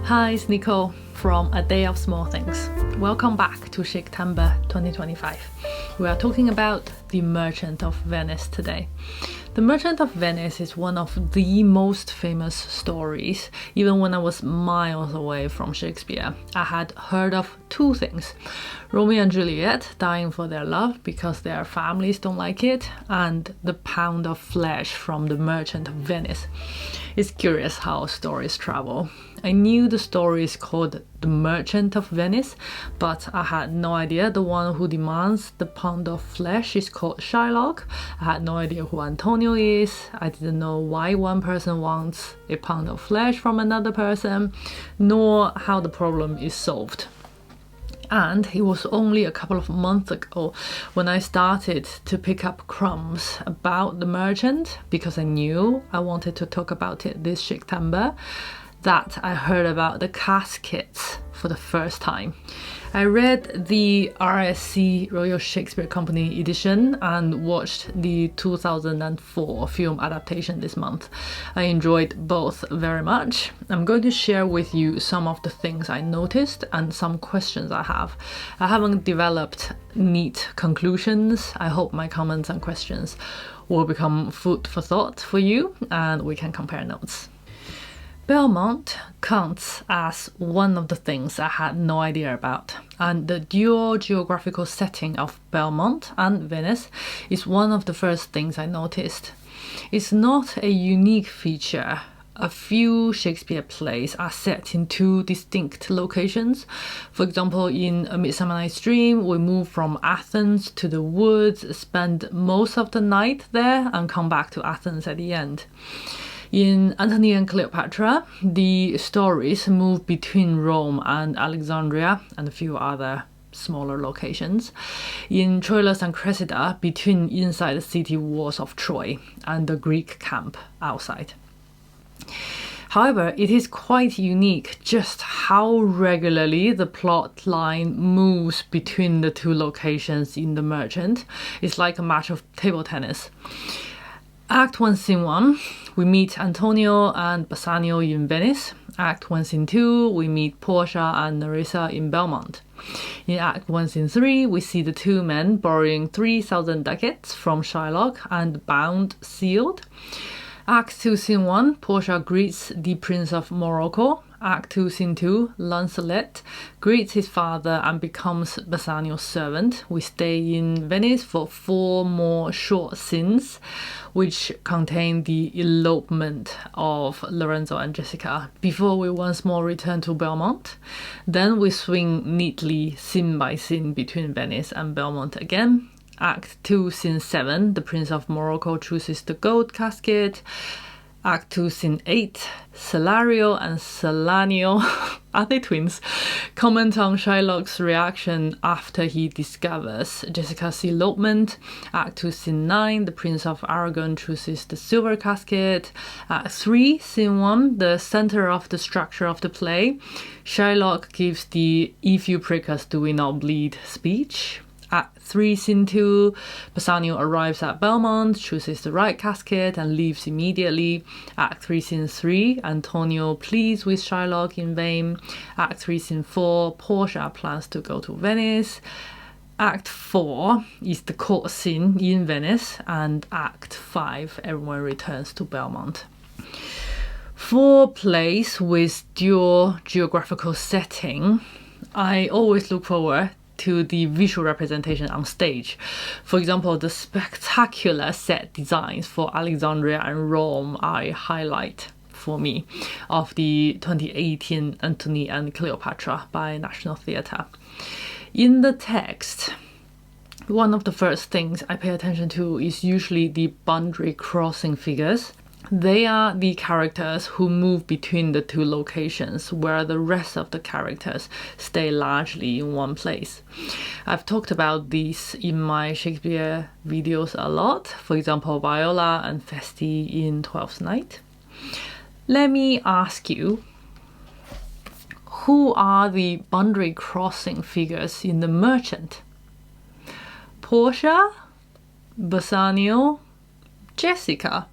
Hi, it's Nicole from A Day of Small Things. Welcome back to Shaketember 2025. We are talking about The Merchant of Venice today. The Merchant of Venice is one of the most famous stories. Even when I was miles away from Shakespeare, I had heard of two things: Romeo and Juliet dying for their love because their families don't like it, and the pound of flesh from the Merchant of Venice. It's curious how stories travel. I knew the story is called The Merchant of Venice, but I had no idea the one who demands the pound of flesh is called Shylock. I had no idea who Antonio is. I didn't know why one person wants a pound of flesh from another person, nor how the problem is solved. And it was only a couple of months ago when I started to pick up crumbs about the merchant, because I knew I wanted to talk about it this Shaketember, that I heard about the caskets for the first time. I read the RSC Royal Shakespeare Company edition and watched the 2004 film adaptation this month. I enjoyed both very much. I'm going to share with you some of the things I noticed and some questions I have. I haven't developed neat conclusions. I hope my comments and questions will become food for thought for you and we can compare notes. Belmont counts as one of the things I had no idea about, and the dual geographical setting of Belmont and Venice is one of the first things I noticed. It's not a unique feature. A few Shakespeare plays are set in two distinct locations. For example, in A Midsummer Night's Dream, we move from Athens to the woods, spend most of the night there, and come back to Athens at the end. In Antony and Cleopatra, the stories move between Rome and Alexandria and a few other smaller locations. In Troilus and Cressida, between inside the city walls of Troy and the Greek camp outside. However, it is quite unique just how regularly the plot line moves between the two locations in The Merchant. It's like a match of table tennis. Act 1, Scene 1, we meet Antonio and Bassanio in Venice. Act 1, Scene 2, we meet Portia and Nerissa in Belmont. In Act 1, Scene 3, we see the two men borrowing 3,000 ducats from Shylock and bound, sealed. Act 2, Scene 1, Portia greets the Prince of Morocco. Act 2, Scene 2, Lancelot greets his father and becomes Bassanio's servant. We stay in Venice for 4 more short scenes, which contain the elopement of Lorenzo and Jessica, before we once more return to Belmont. Then we swing neatly scene by scene between Venice and Belmont again. Act 2, Scene 7, the Prince of Morocco chooses the gold casket. Act 2, Scene 8, Celario and Celanio, are they twins? Comment on Shylock's reaction after he discovers Jessica's elopement. Act 2, Scene 9, the Prince of Aragon chooses the silver casket. Act 3, Scene 1, the center of the structure of the play. Shylock gives the "if you prick us, do we not bleed" speech. Act 3, Scene 2, Bassanio arrives at Belmont, chooses the right casket and leaves immediately. Act 3, Scene 3, Antonio pleads with Shylock in vain. Act 3, Scene 4, Portia plans to go to Venice. Act 4 is the court scene in Venice, and Act 5, everyone returns to Belmont. For plays with dual geographical setting, I always look forward to the visual representation on stage. For example, the spectacular set designs for Alexandria and Rome I highlight for me of the 2018 Antony and Cleopatra by National Theatre. In the text, one of the first things I pay attention to is usually the boundary crossing figures. They are the characters who move between the two locations, where the rest of the characters stay largely in one place. I've talked about these in my Shakespeare videos a lot, for example, Viola and Feste in Twelfth Night. Let me ask you, who are the boundary crossing figures in The Merchant? Portia? Bassanio? Jessica?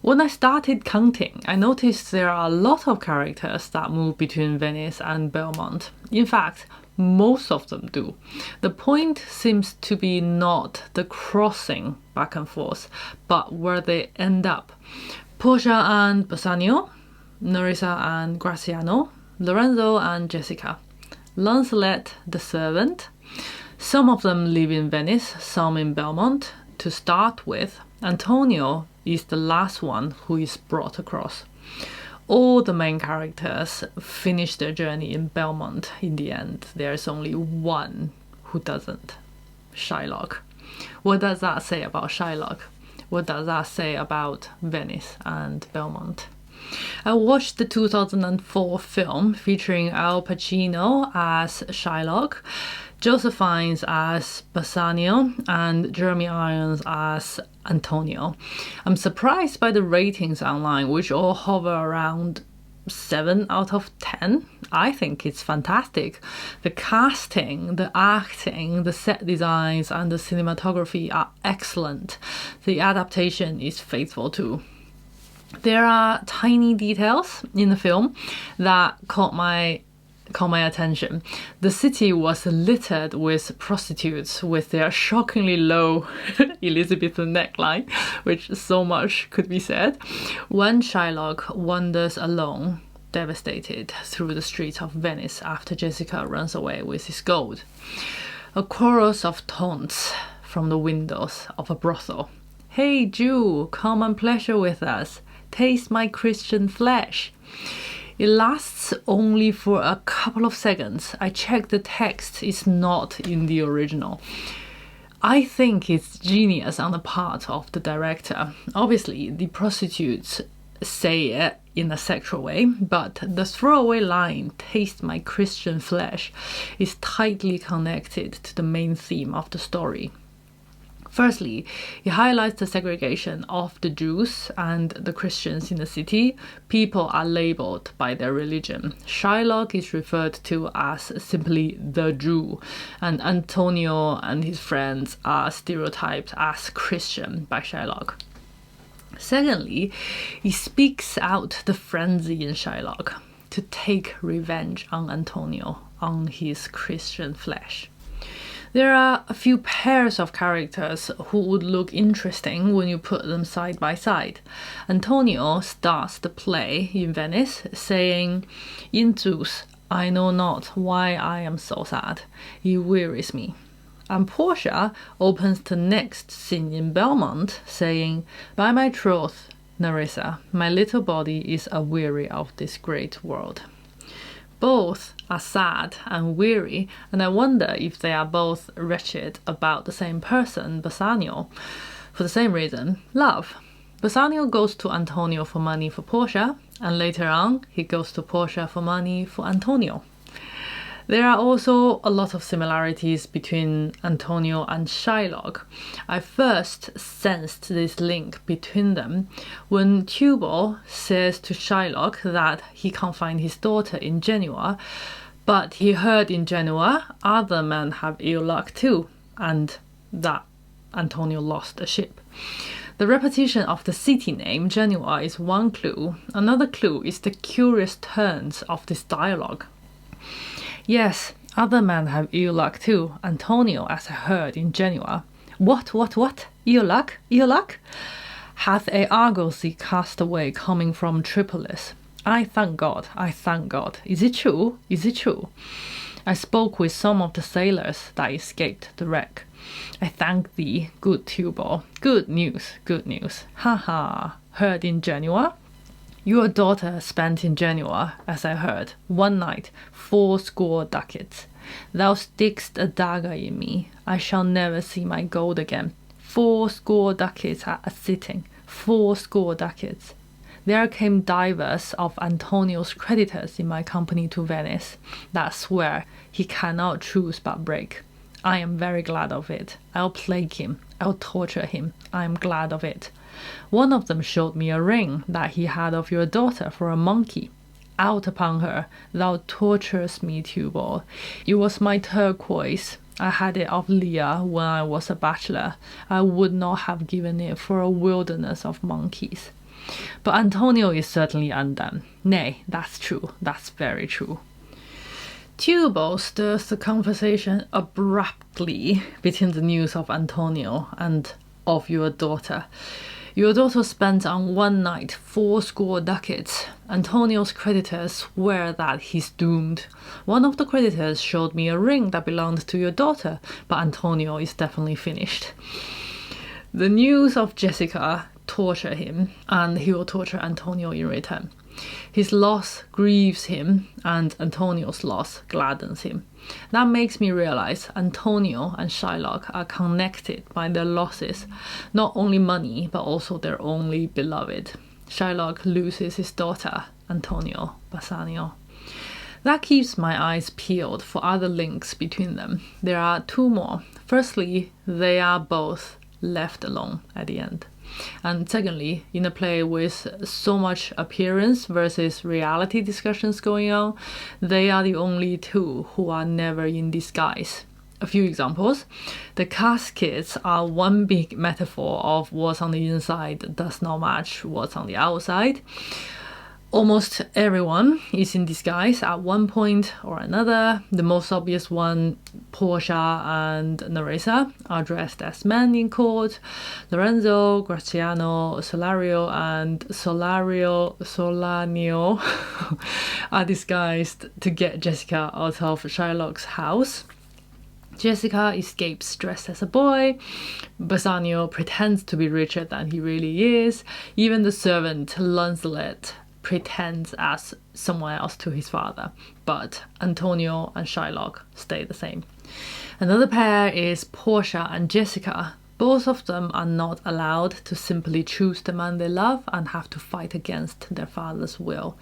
When I started counting, I noticed there are a lot of characters that move between Venice and Belmont. In fact, most of them do. The point seems to be not the crossing back and forth, but where they end up. Portia and Bassanio, Nerissa and Graziano, Lorenzo and Jessica, Lancelot the servant. Some of them live in Venice, some in Belmont. To start with, Antonio is the last one who is brought across. All the main characters finish their journey in Belmont in the end. There's only one who doesn't. Shylock. What does that say about Shylock? What does that say about Venice and Belmont? I watched the 2004 film featuring Al Pacino as Shylock, Joseph Fiennes as Bassanio, and Jeremy Irons as Antonio. I'm surprised by the ratings online, which all hover around 7 out of 10. I think it's fantastic. The casting, the acting, the set designs, and the cinematography are excellent. The adaptation is faithful too. There are tiny details in the film that caught my attention. The city was littered with prostitutes with their shockingly low Elizabethan neckline, which so much could be said. When Shylock wanders alone, devastated, through the streets of Venice after Jessica runs away with his gold, a chorus of taunts from the windows of a brothel. "Hey Jew, come and pleasure with us. Taste my Christian flesh." It lasts only for a couple of seconds. I checked the text, it's not in the original. I think it's genius on the part of the director. Obviously, the prostitutes say it in a sexual way, but the throwaway line, "taste my Christian flesh," is tightly connected to the main theme of the story. Firstly, it highlights the segregation of the Jews and the Christians in the city. People are labeled by their religion. Shylock is referred to as simply the Jew, and Antonio and his friends are stereotyped as Christian by Shylock. Secondly, he speaks out the frenzy in Shylock to take revenge on Antonio, on his Christian flesh. There are a few pairs of characters who would look interesting when you put them side by side. Antonio starts the play in Venice saying, "In Zeus, I know not why I am so sad. He wearies me." And Portia opens the next scene in Belmont saying, "By my troth, Nerissa, my little body is aweary of this great world." Both are sad and weary, and I wonder if they are both wretched about the same person, Bassanio, for the same reason, love. Bassanio goes to Antonio for money for Portia, and later on he goes to Portia for money for Antonio. There are also a lot of similarities between Antonio and Shylock. I first sensed this link between them when Tubal says to Shylock that he can't find his daughter in Genoa, but he heard in Genoa other men have ill luck too, and that Antonio lost a ship. The repetition of the city name Genoa is one clue. Another clue is the curious turns of this dialogue. Yes, other men have ill luck too. Antonio, as I heard in Genoa. What? Ill luck? Ill luck? Hath a argosy cast away coming from Tripolis. I thank God. Is it true? I spoke with some of the sailors that escaped the wreck. I thank thee, good Tubal. Good news. Ha ha. Heard in Genoa? Your daughter spent in Genoa, as I heard, one night 80 ducats. Thou stickst a dagger in me. I shall never see my gold again. 80 ducats at a sitting. 80 ducats. There came divers of Antonio's creditors in my company to Venice, that swear he cannot choose but break. I am very glad of it. I'll plague him. I'll torture him. I am glad of it. One of them showed me a ring that he had of your daughter for a monkey. Out upon her, thou torturest me, Tubal. It was my turquoise. I had it of Leah when I was a bachelor. I would not have given it for a wilderness of monkeys. But Antonio is certainly undone. Nay, that's true. That's very true. Tubal stirs the conversation abruptly between the news of Antonio and of your daughter. Your daughter spent on one night 80 ducats. Antonio's creditors swear that he's doomed. One of the creditors showed me a ring that belonged to your daughter, but Antonio is definitely finished. The news of Jessica torture him, and he will torture Antonio in return. His loss grieves him, and Antonio's loss gladdens him. That makes me realize Antonio and Shylock are connected by their losses, not only money, but also their only beloved. Shylock loses his daughter, Antonio Bassanio. That keeps my eyes peeled for other links between them. There are two more. Firstly, they are both left alone at the end. And secondly, in a play with so much appearance versus reality discussions going on, they are the only two who are never in disguise. A few examples. The caskets are one big metaphor of what's on the inside does not match what's on the outside. Almost everyone is in disguise at one point or another. The most obvious one, Portia and Nerissa, are dressed as men in court. Lorenzo, Graziano, Solario, and Solanio are disguised to get Jessica out of Shylock's house. Jessica escapes dressed as a boy. Bassanio pretends to be richer than he really is. Even the servant, Lancelot, pretends as someone else to his father, but Antonio and Shylock stay the same. Another pair is Portia and Jessica. Both of them are not allowed to simply choose the man they love and have to fight against their father's will.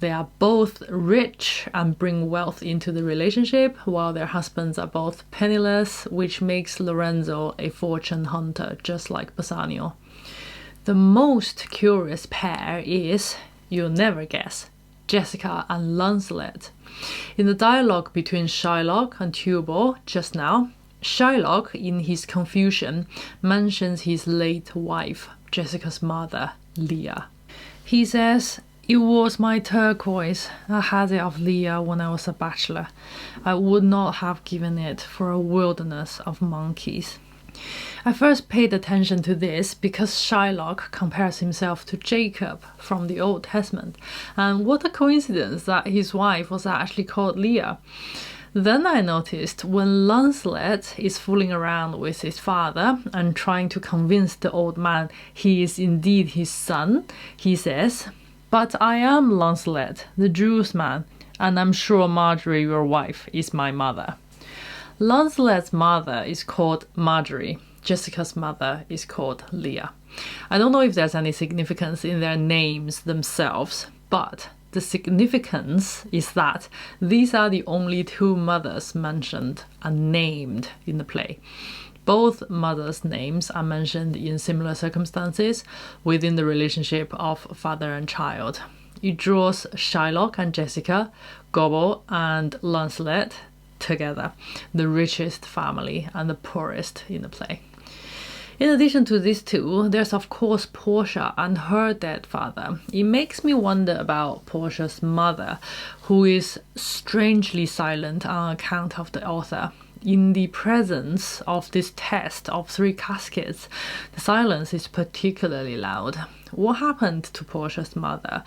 They are both rich and bring wealth into the relationship, while their husbands are both penniless, which makes Lorenzo a fortune hunter, just like Bassanio. The most curious pair is, you'll never guess, Jessica and Lancelot. In the dialogue between Shylock and Tubal just now, Shylock, in his confusion, mentions his late wife, Jessica's mother, Leah. He says, "It was my turquoise. I had it of Leah when I was a bachelor. I would not have given it for a wilderness of monkeys." I first paid attention to this because Shylock compares himself to Jacob from the Old Testament, and what a coincidence that his wife was actually called Leah. Then I noticed when Lancelot is fooling around with his father and trying to convince the old man he is indeed his son, he says, "But I am Lancelot, the Jew's man, and I'm sure Marjorie, your wife, is my mother." Lancelot's mother is called Marjorie. Jessica's mother is called Leah. I don't know if there's any significance in their names themselves, but the significance is that these are the only two mothers mentioned and named in the play. Both mothers' names are mentioned in similar circumstances within the relationship of father and child. It draws Shylock and Jessica, Gobbo and Lancelot together, the richest family and the poorest in the play. In addition to these two, there's of course Portia and her dead father. It makes me wonder about Portia's mother, who is strangely silent on account of the author. In the presence of this test of 3 caskets, the silence is particularly loud. What happened to Portia's mother?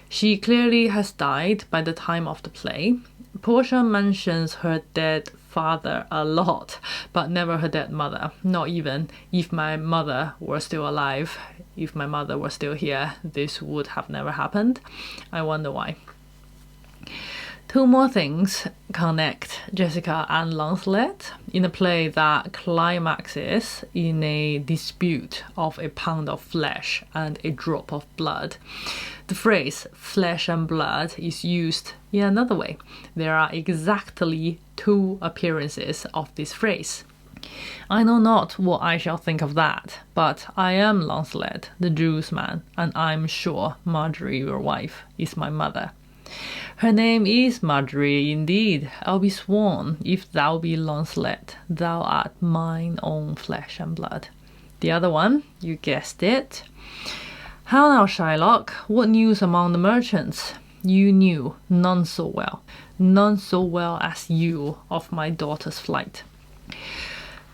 She clearly has died by the time of the play. Portia mentions her dead father a lot, but never her dead mother. Not even if my mother were still alive, if my mother were still here, this would have never happened. I wonder why. 2 more things connect Jessica and Lancelot in a play that climaxes in a dispute of a pound of flesh and a drop of blood. The phrase flesh and blood is used in another way. There are exactly 2 appearances of this phrase. I know not what I shall think of that, but I am Lancelot, the Jew's man, and I'm sure Marjorie, your wife, is my mother. Her name is Marjorie indeed. I'll be sworn, if thou be Lancelot, thou art mine own flesh and blood. The other one, you guessed it. How now, Shylock? What news among the merchants? You knew none so well as you of my daughter's flight.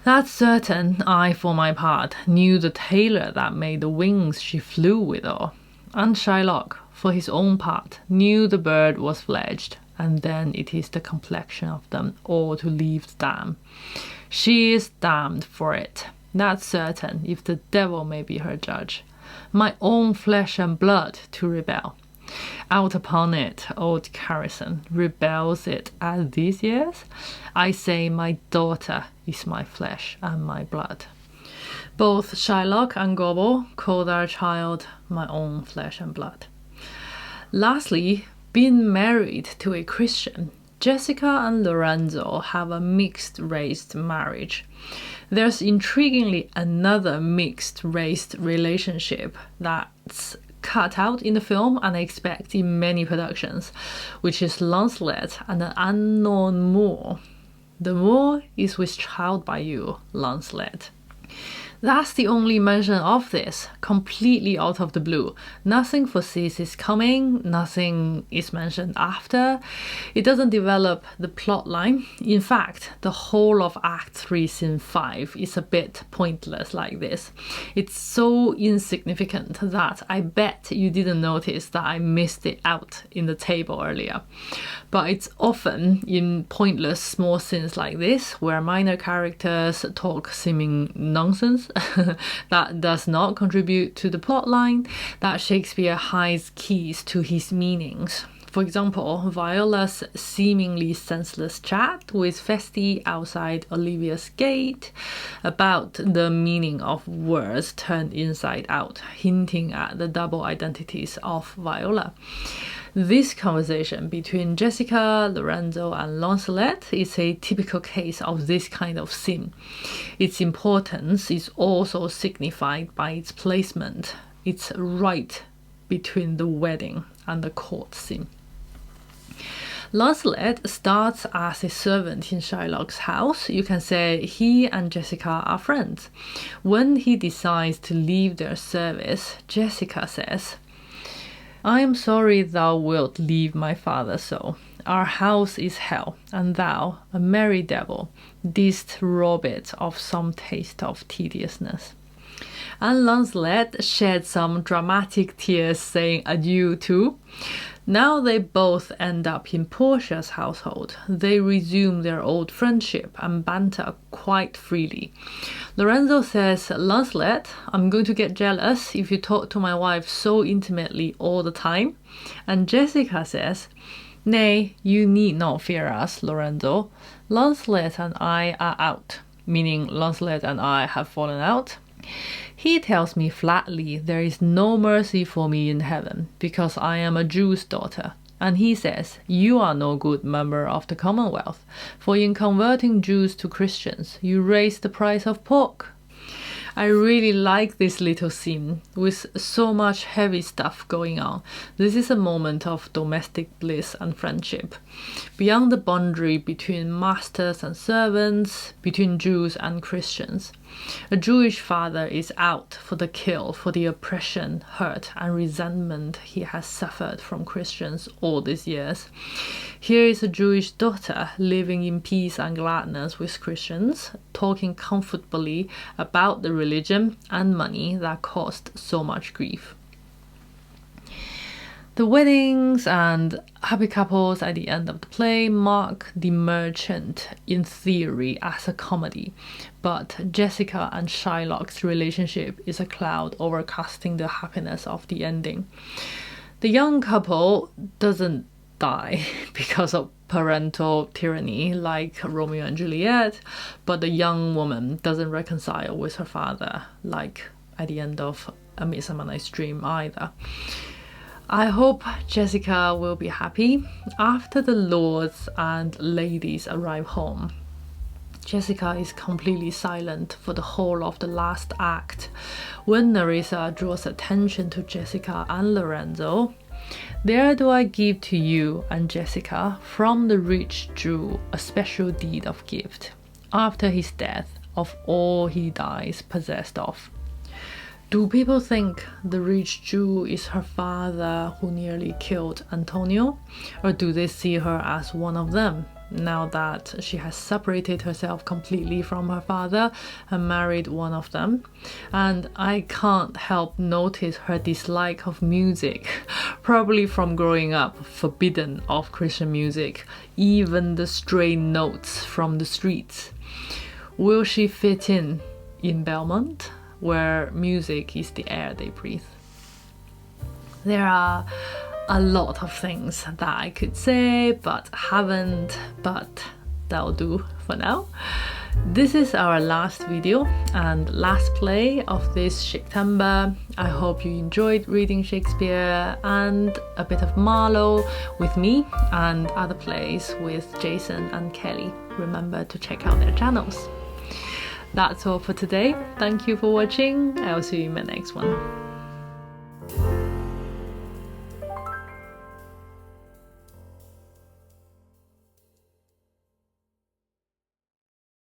That's certain. I, for my part, knew the tailor that made the wings she flew withal. And Shylock, for his own part, knew the bird was fledged, and then it is the complexion of them all to leave the dam. She is damned for it. That's certain, if the devil may be her judge. My own flesh and blood to rebel. Out upon it, old Carrison, rebels it at these years? I say my daughter is my flesh and my blood. Both Shylock and Gobbo call their child my own flesh and blood. Lastly, being married to a Christian, Jessica and Lorenzo have a mixed-race marriage. There's intriguingly another mixed-race relationship that's cut out in the film and I expect in many productions, which is Lancelot and an unknown Moor. The Moor is with child by you, Lancelot. That's the only mention of this, completely out of the blue. Nothing foresees is coming, nothing is mentioned after. It doesn't develop the plot line. In fact, the whole of Act 3, Scene 5 is a bit pointless like this. It's so insignificant that I bet you didn't notice that I missed it out in the table earlier. But it's often in pointless small scenes like this, where minor characters talk seeming nonsense that does not contribute to the plot line, that Shakespeare hides keys to his meanings. For example, Viola's seemingly senseless chat with Feste outside Olivia's gate about the meaning of words turned inside out, hinting at the double identities of Viola. This conversation between Jessica, Lorenzo, and Lancelot is a typical case of this kind of scene. Its importance is also signified by its placement. It's right between the wedding and the court scene. Lancelot starts as a servant in Shylock's house. You can say he and Jessica are friends. When he decides to leave their service, Jessica says, I am sorry thou wilt leave my father so. Our house is hell, and thou, a merry devil, didst rob it of some taste of tediousness. And Lancelot shed some dramatic tears saying adieu too. Now they both end up in Portia's household. They resume their old friendship and banter quite freely. Lorenzo says, Lancelot, I'm going to get jealous if you talk to my wife so intimately all the time. And Jessica says, Nay, you need not fear us, Lorenzo. Lancelot and I are out, meaning Lancelot and I have fallen out. He tells me flatly there is no mercy for me in heaven, because I am a Jew's daughter. And he says, you are no good member of the Commonwealth, for in converting Jews to Christians, you raise the price of pork. I really like this little scene with so much heavy stuff going on. This is a moment of domestic bliss and friendship. Beyond the boundary between masters and servants, between Jews and Christians. A Jewish father is out for the kill for the oppression, hurt, and resentment he has suffered from Christians all these years. Here is a Jewish daughter living in peace and gladness with Christians, talking comfortably about the religion and money that caused so much grief. The weddings and happy couples at the end of the play mark The Merchant in theory as a comedy, but Jessica and Shylock's relationship is a cloud overcasting the happiness of the ending. The young couple doesn't die because of parental tyranny like Romeo and Juliet, but the young woman doesn't reconcile with her father like at the end of A Midsummer Night's Dream either. I hope Jessica will be happy. After the lords and ladies arrive home, Jessica is completely silent for the whole of the last act. When Nerissa draws attention to Jessica and Lorenzo, there do I give to you and Jessica from the rich Jew a special deed of gift, after his death, of all he dies possessed of. Do people think the rich Jew is her father who nearly killed Antonio? Or do they see her as one of them, now that she has separated herself completely from her father and married one of them? And I can't help notice her dislike of music, probably from growing up forbidden of Christian music, even the stray notes from the streets. Will she fit in Belmont, where music is the air they breathe? There are a lot of things that I could say but haven't, but that'll do for now. This is our last video and last play of this Shaketember. I hope you enjoyed reading Shakespeare and a bit of Marlowe with me, and other plays with Jason and Kelly. Remember to check out their channels. That's all for today. Thank you for watching. I'll see you in my next one.